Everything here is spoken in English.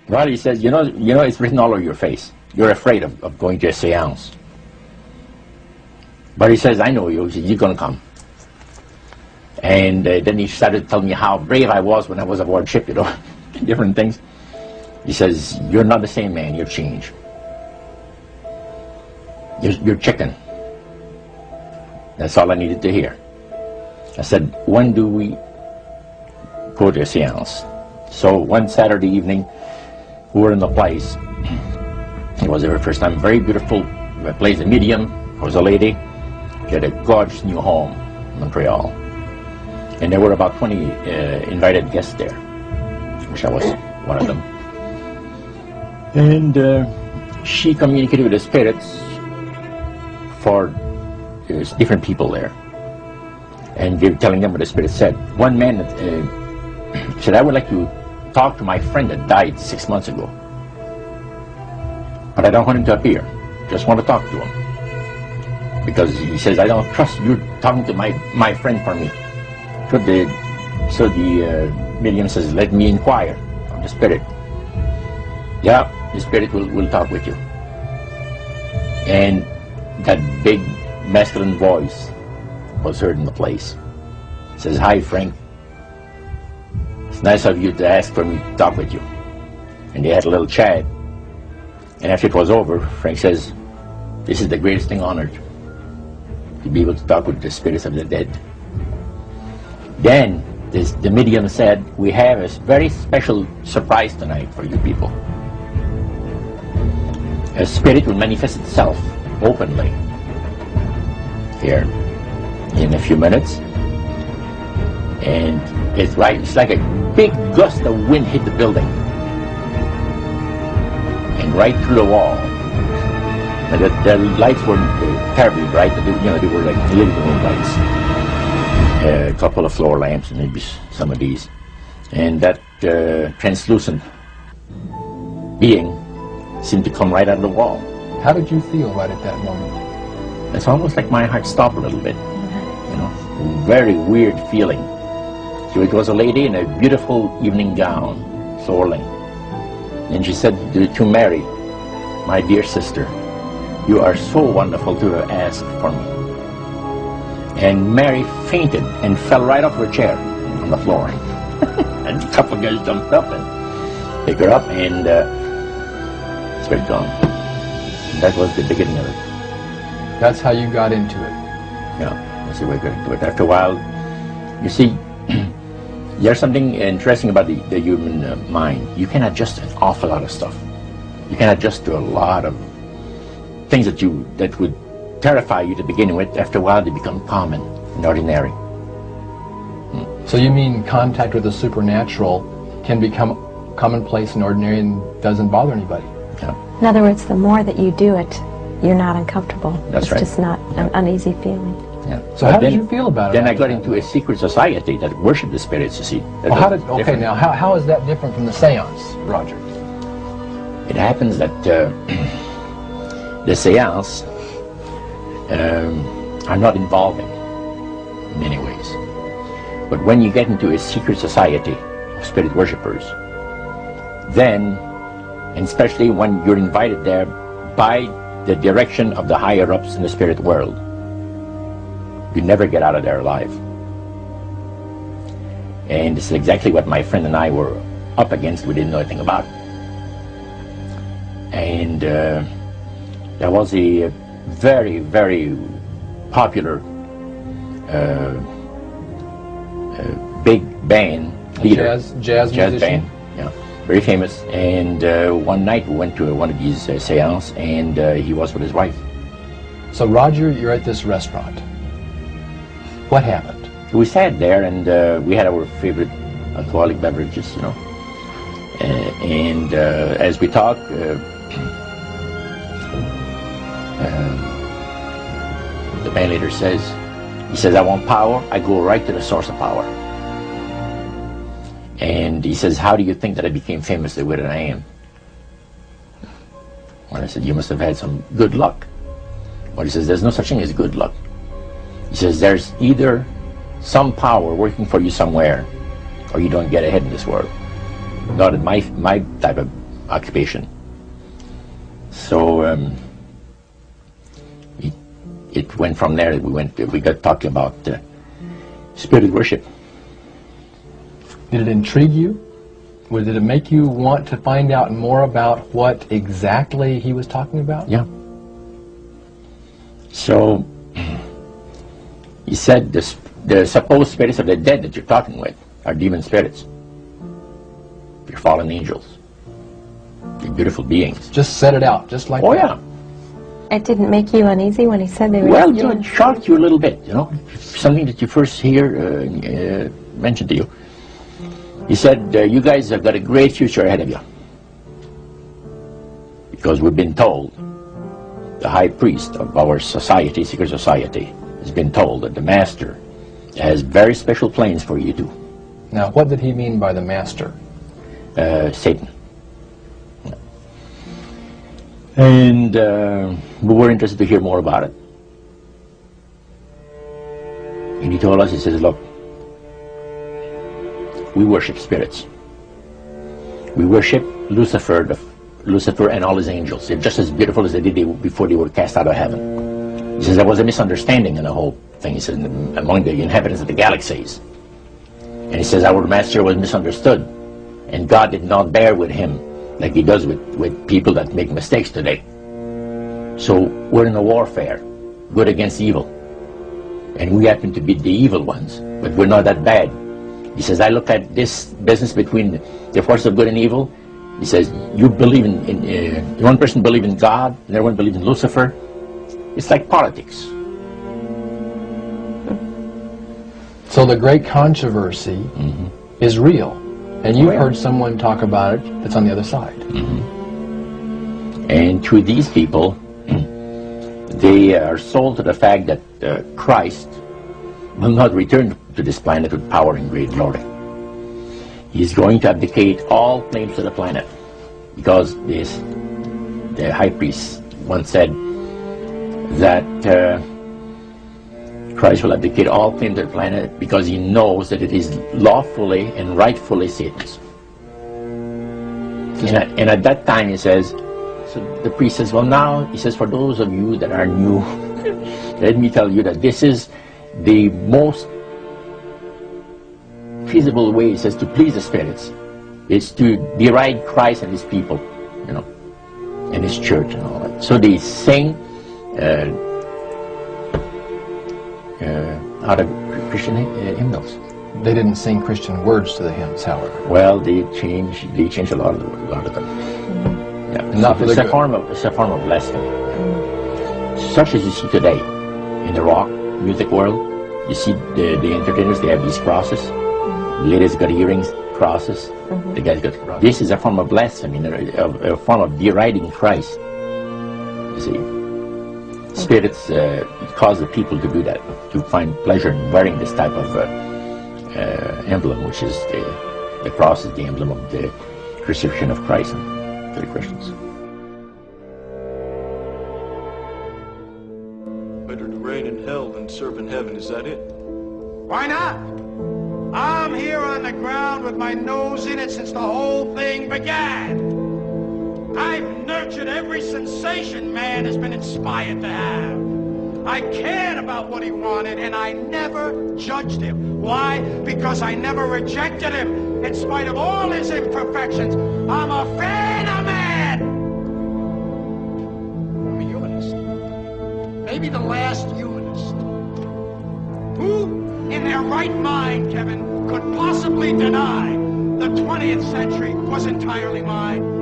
Well, he says, you know, it's written all over your face. You're afraid of going to a seance. But he says, I know you. He says, you're going to come. And then he started telling me how brave I was when I was aboard ship, you know, different things. He says, you're not the same man, you've changed. You're chicken. That's all I needed to hear. I said, when do we go to a seance? So one Saturday evening, we were in the place. It was the very first time. Very beautiful place. A medium was a lady. She had a gorgeous new home in Montreal. And there were about 20 invited guests there, which I was one of them. And she communicated with the spirits for different people there, and telling them what the spirit said. One man said, I would like to talk to my friend that died 6 months ago, but I don't want him to appear. Just want to talk to him. Because he says, I don't trust you talking to my friend for me. So the medium says, let me inquire of the spirit. Yeah, the spirit will talk with you. And that big masculine voice was heard in the place. It says, hi Frank, it's nice of you to ask for me to talk with you. And they had a little chat. And after it was over, Frank says, this is the greatest thing on earth, to be able to talk with the spirits of the dead. Then the medium said, we have a very special surprise tonight for you people. A spirit will manifest itself openly here in a few minutes, and it's like a big gust of wind hit the building and right through the wall. And the lights were terribly bright. They were like living room lights, a couple of floor lamps, and maybe some of these, and that translucent being seemed to come right out of the wall. How did you feel right at that moment? It's almost like my heart stopped a little bit, you know, very weird feeling. So it was a lady in a beautiful evening gown, soaring, and she said to Mary, my dear sister, you are so wonderful to have asked for me. And Mary fainted and fell right off her chair on the floor. And a couple of guys jumped up and picked her up, and it's been gone. And that was the beginning of it. That's how you got into it. Yeah, that's the way I got into it. After a while, you see, there's something interesting about the human mind. You can adjust to an awful lot of stuff. You can adjust to a lot of things that would terrify you to begin with. After a while, they become common and ordinary. So you mean contact with the supernatural can become commonplace and ordinary and doesn't bother anybody? Yeah. In other words, the more that you do it, you're not uncomfortable. That's right. It's just not an uneasy feeling. Yeah. So how did you feel about it? Then I got into a secret society that worshiped the spirits, you see. Okay, now how is that different from the seance, Roger? It happens that the seance are not involving in many ways. But when you get into a secret society of spirit worshippers, then, and especially when you're invited there by the direction of the higher-ups in the spirit world, you never get out of there alive. And this is exactly what my friend and I were up against. We didn't know anything about. And there was a very, very popular big band leader, jazz musician. band, yeah, very famous. And one night we went to one of these seances, and he was with his wife. So Roger, you're at this restaurant. What happened? We sat there, and we had our favorite alcoholic beverages, you know. And as we talked, the band leader says, he says, I want power. I go right to the source of power. And he says, how do you think that I became famous the way that I am? Well, I said, you must have had some good luck. Well, he says, there's no such thing as good luck. He says, there's either some power working for you somewhere, or you don't get ahead in this world. Not in my type of occupation. So it went from there. We got talking about spirit worship. Did it intrigue you? Did it make you want to find out more about what exactly he was talking about? Yeah. So he said the supposed spirits of the dead that you're talking with are demon spirits. They're fallen angels. They're beautiful beings. Just set it out, just like that. Oh yeah. It didn't make you uneasy when he said they were... Well, you know, it shocked you a little bit, you know. Something that you first hear mentioned to you. He said, you guys have got a great future ahead of you. Because we've been told, the high priest of our society, secret society, has been told that the master has very special plans for you too. Now, what did he mean by the master? Satan. And we were interested to hear more about it. And he told us, he says, look, we worship spirits. We worship Lucifer and all his angels. They're just as beautiful as they did before they were cast out of heaven. He says there was a misunderstanding in the whole thing. He says among the inhabitants of the galaxies. And he says our master was misunderstood. And God did not bear with him like he does with people that make mistakes today. So we're in a warfare, good against evil. And we happen to be the evil ones, but we're not that bad. He says, I look at this business between the forces of good and evil. He says, you believe in one person believes in God, and everyone believes in Lucifer. It's like politics. So the great controversy is real. And you've heard someone talk about it that's on the other side. And to these people, they are sold to the fact that Christ will not return to this planet with power and great glory. He's going to abdicate all claims to the planet, because the high priest once said that Christ will abdicate all claims to the planet because he knows that it is lawfully and rightfully Satan's. And at that time he says, so the priest says, well now, he says, for those of you that are new, let me tell you that this is the most feasible way, he says, to please the spirits. It's to deride Christ and his people, you know, and his church and all that. So they sing out of Christian hymnals. They didn't sing Christian words to the hymns, however. Well, they changed a lot of them. Yeah. Not for the good. It's a form of blasphemy. Such as you see today in the rock music world. You see the entertainers, they have these crosses. The ladies got earrings, crosses. The guys got crosses. This is a form of blasphemy, a form of deriding Christ. You see, spirits cause the people to do that, to find pleasure in wearing this type of emblem, which is the cross is the emblem of the crucifixion of Christ to the Christians. Better to reign in hell than serve in heaven, is that it? Why not? I'm here on the ground with my nose in it since the whole thing began. I've nurtured every sensation man has been inspired to have. I cared about what he wanted, and I never judged him. Why? Because I never rejected him. In spite of all his imperfections, I'm a fan of man. I'm a humanist. Maybe the last humanist. Who in their right mind, Kevin, could possibly deny the 20th century was entirely mine?